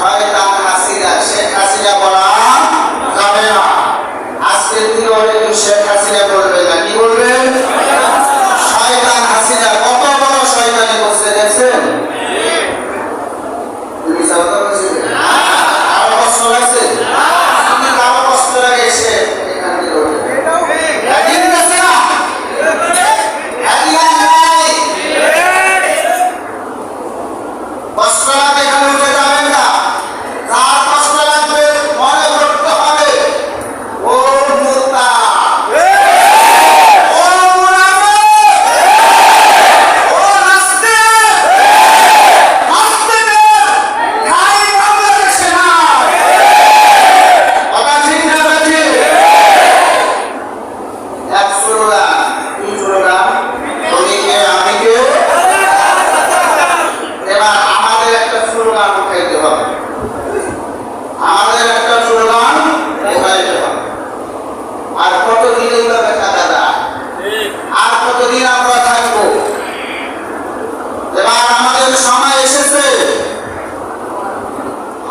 শয়তান হাসিনা, শেখ হাসিনা বলা যাবে না। আজকের দিনে অনেকে শেখ হাসিনা বলবে না, কি বলবেন? শয়তান হাসিনা কত বড় শয়তানি করছে দেখছেন? তুমি জানতে পারছো আর কষ্ট লাগছে? তুমি কারো কষ্ট লাগে সে এখান থেকে ওঠে একদিন গেছে না, একদিন নাই কষ্ট লাগে, এখানে উঠে যাবেন না। যার কষ্ট লাগবে মনে করতে হবে ও মুর্তা, ও মুনাফিক, ও নাস্তিক, নাস্তিকের ঠাঁই বাংলাদেশে নাই। কথা ঠিক না ঠিক? এক স্লোগান, দুই স্লোগান, তুমি কে আমি কে। এবার আমাদের একটা স্লোগান উঠাইতে হবে, আমাদের একটা স্লোগান উঠাইতে হবে। আর কতদিন এইভাবে থাকা যায়? আর কতদিন আমরা থাকবো? এবার আমাদের সময় এসেছে।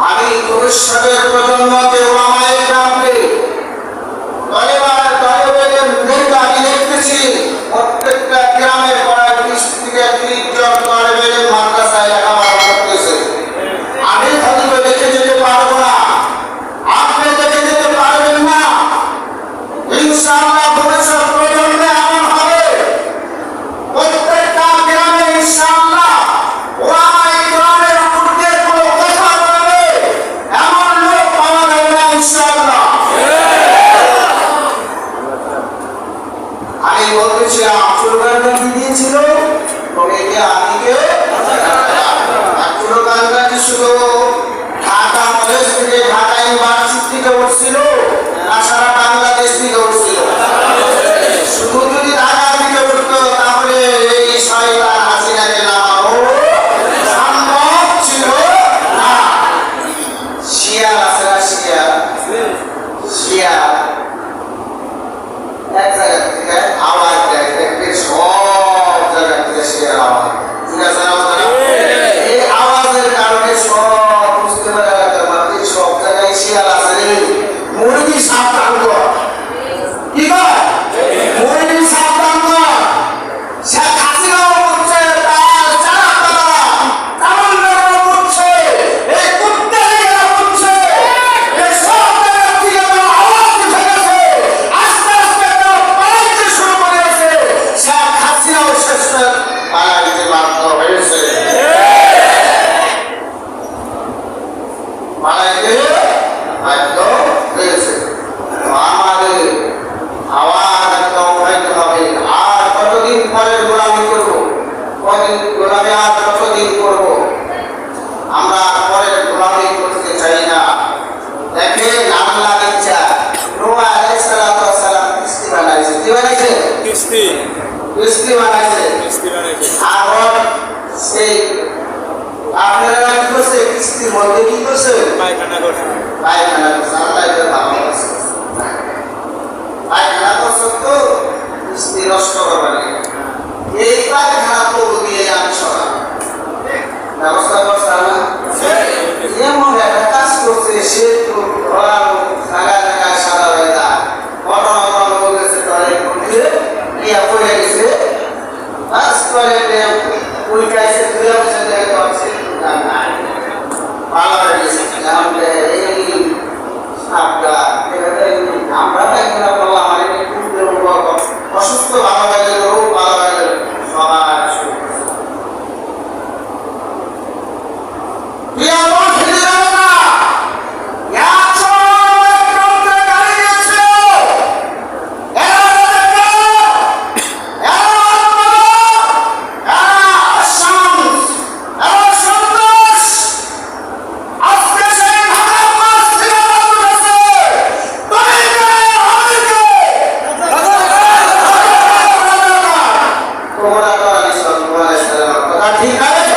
আমি ভবিষ্যতের প্রজন্মকে ওলামায়ে কেরামকে আমি দেখতেছি প্রত্যেকটা গ্রামের প্রায় 20 থেকে 30 জন তলেবের মাদ্রাসায় লেখাপড়া করতেছে। আমি হয়তো দেখে যেতে পারবো না, আপনি দেখে যেতে পারবেন না। ইনশাআল্লাহ ভবিষ্যৎ প্রজন্মে এমন হবে, প্রত্যেকটা গ্রামে ইনশাআল্লাহ ওলামায়ে কেরামের পূর্বে কোনো কথা বলবে এমন লোক পাওয়া যাবে না ইনশাআল্লাহ। আমি বলতেছিলাম স্লোগানটা কি দিয়েছিল? তবে কে আমি কে। স্লোগানটা কি শুধু ঢাকা কলেজ থেকে, ঢাকা ইউনিভার্সিটি থেকে উঠছিল না সারা বাংলাদেশ থেকে উঠছিল? শুধু যদি ঢাকা থেকে উঠতো তাহলে এই শয়তান হাসিনাকে নামানো সম্ভব ছিল না। শিয়াল আছে না, শিয়াল, শিয়াল এক জায়গা থেকে আওয়াজ দেয়, দেখবে সব জায়গা থেকে শিয়াল আওয়াজ, ঠিক আছে না? এই আওয়াজের কারণে সব বুঝতে পারে সব জায়গায় শিয়াল আছে। মুরগি সাবধান কর, কি কর? মুরগি সাবধান কর। শেখ হাসিনাও করছে, তার চালাকারা তামান্নাও করছে, এই কুত্তারিরা করছে। এই সব জায়গা থেকে একটা আওয়াজ উঠে গেছে, আস্তে আস্তে একটা পালাইতে শুরু করেছে। শেখ হাসিনাও শেষে পালাইতে বাধ্য হয়েছে, পালাইতে বাধ্য হয়েছে। আমাদের আওয়াজ একটা উঠাইতে হবে। আর কতদিন পরে গোলামি করবো? কতদিন গোলামি আর কতদিন করবো? আমরা আর পরে গোলামি করতে চাই না। দেখেন আল্লাহ ইচ্ছা নূহ আলাইহিস সালাতু ওয়াস সালাম কিস্তি বানাইছে, কি বানাইছে? কিস্তি বানাইছে। আর সেই আপনারা কি করছে? কিস্তির মধ্যে কি করছে? পায়খানা করছে। পায়খানা করছে। আল্লাহ এটা ভালো আছে, পায়খানা করছে তো কিস্তি নষ্ট করবেন। এই পায়খানা প্রভু দিয়ে আমি সরা ব্যবস্থা করছে না। এমন একটা কাজ করছে, সে তো জায়গা জায়গায় সাদা হয়ে যায়। ঘটনা বলেছে টয়লেট করতে ইয়া পড়ে গেছে, বাস টয়লেটে উল্টাইছে, ধুয়ে বসে দেখতে পাচ্ছে ভালো হয়ে গেছে। এই সাপটা আমরা একদিন বললাম আমার অসুস্থ ভালো হয়ে গেল, রোগ ভালো হয়ে গেল, সবাই শুরু করছে। ঠিক আছে,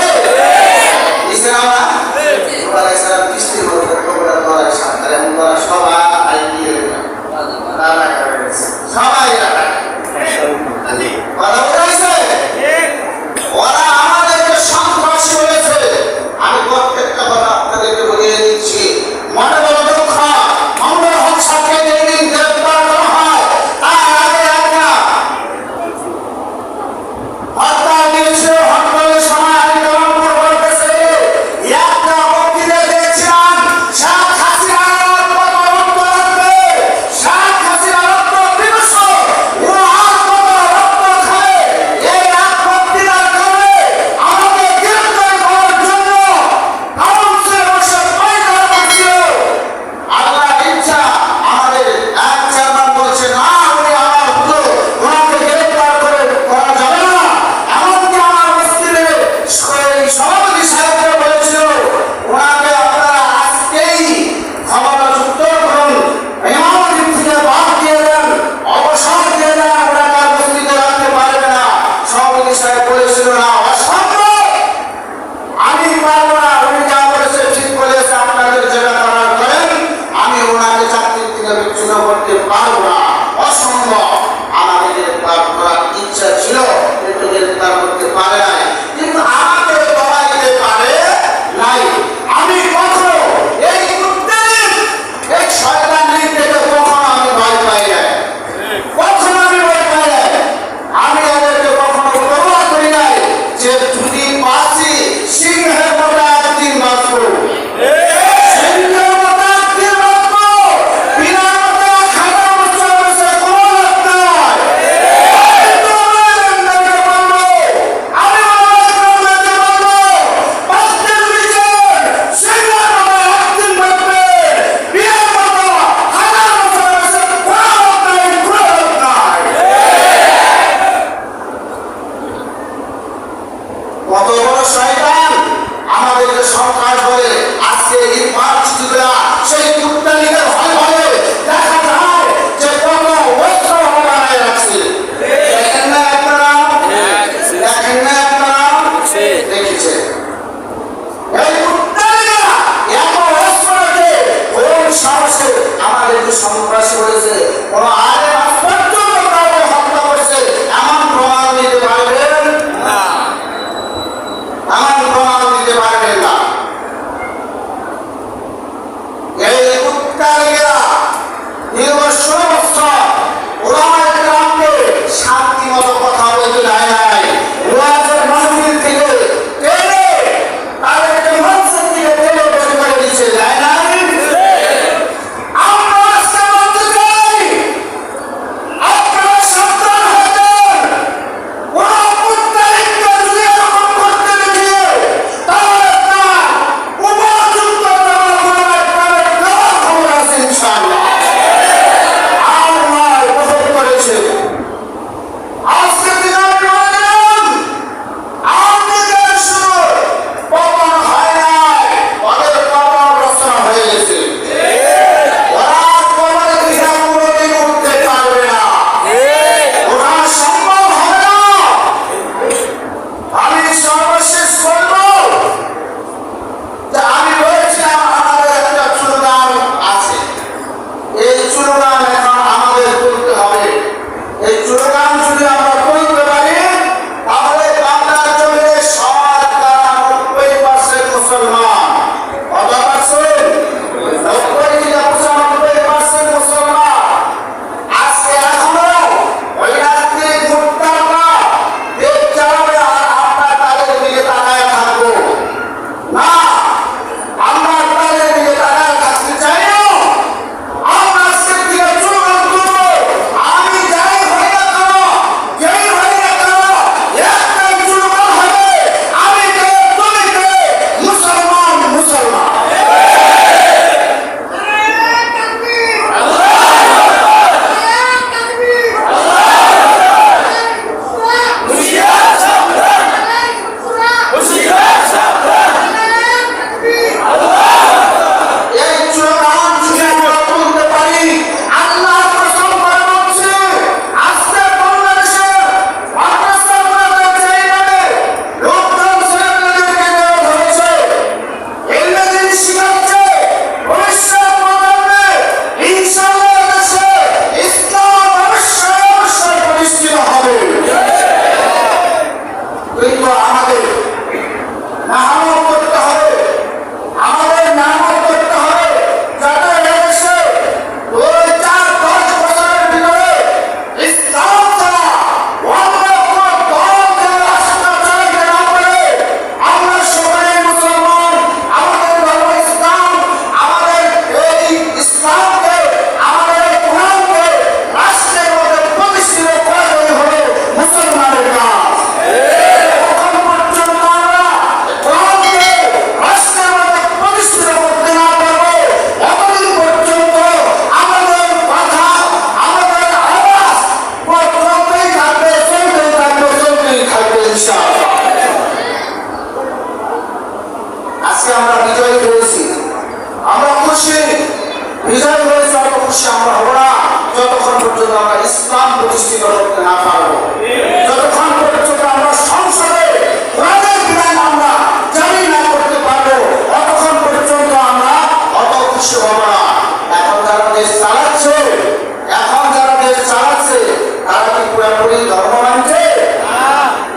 পুরোপুরি ধর্ম মানছে?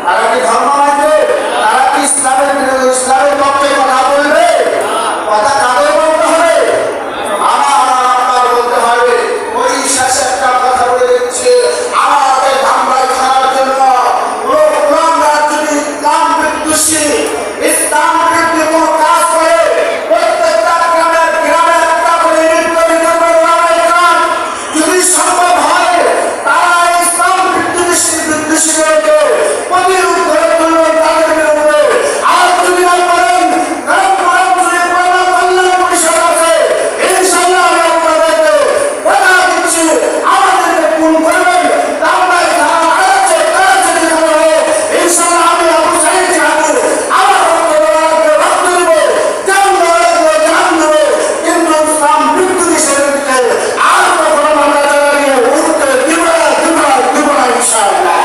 তারা কি ধর্ম মানছে? তারা কি ইসলামের বিরোধী, ইসলামের পক্ষে কথা বলবে? কথা কাদের বলতে হবে? আমার বলতে হবে। ওই শেষে একটা কথা বলে দিচ্ছে, আমাদের ধামরাই খাওয়ার জন্য লোকরা যদি ইসলাম বিদ্বেষী, ইসলাম বিরোধী কোনো কাজ করে, প্রত্যেকটা গ্রামে একটা করে ইউনিট তৈরি করবে ওলামায়ে কেরাম। যদি সম্ভব হয় তারা ইসলাম বিদ্বেষীদেরকে প্রতিরোধ করে তুলবেন তাদের বিরুদ্ধে। আর যদি না পারেন, কল্যাণ পরিষদ আছে, ইনশাআল্লাহ আমি আপনাদেরকে কথা দিচ্ছি, আমাদেরকে খুন করবেন, ধামরাই থানা আছে, তারা যদি করে ইনশাআল্লাহ আমি আবু সাঈদ জাহাঙ্গীর আমার রক্ত দেব, জান দেব, কিন্তু ইসলাম বিদ্বেষীদেরকে আর কখনো আমরা জানিয়ে উঠতে দিব না ইনশাআল্লাহ।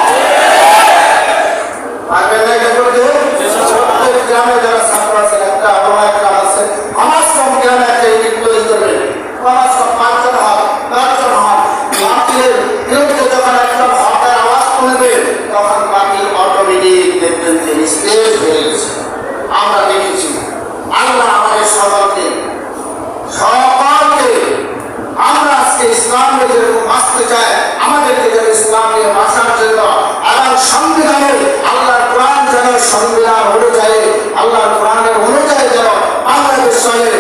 পারবেন না এটা করতে? প্রত্যেক গ্রামে যারা ছাত্র আছেন, একটা ওলামায়ে কেরাম আছে, আমার সব গ্রামে একটা ইউনিট তৈরি করবেন। আমার সব 5 জন হন, 10 জন হন, বাতিলের বিরুদ্ধে যখন একটা হকের আওয়াজ তুলবে, তখন বাতিল অটোমেটিক দেখবেন যে নিস্তেজ হয়ে গেছে। আমরা দেখেছি। আল্লাহ আমাদের সকলকে আমরা আজকে ইসলাম নিয়ে যেরকম বাঁচতে চাই, আমাদেরকে যেন ইসলাম নিয়ে বাঁচার জন্য এবং সংবিধানে আল্লাহর কোরআন যেন সংবিধান অনুযায়ী, আল্লাহর কোরআনের অনুযায়ী যেন বাংলাদেশ চলে,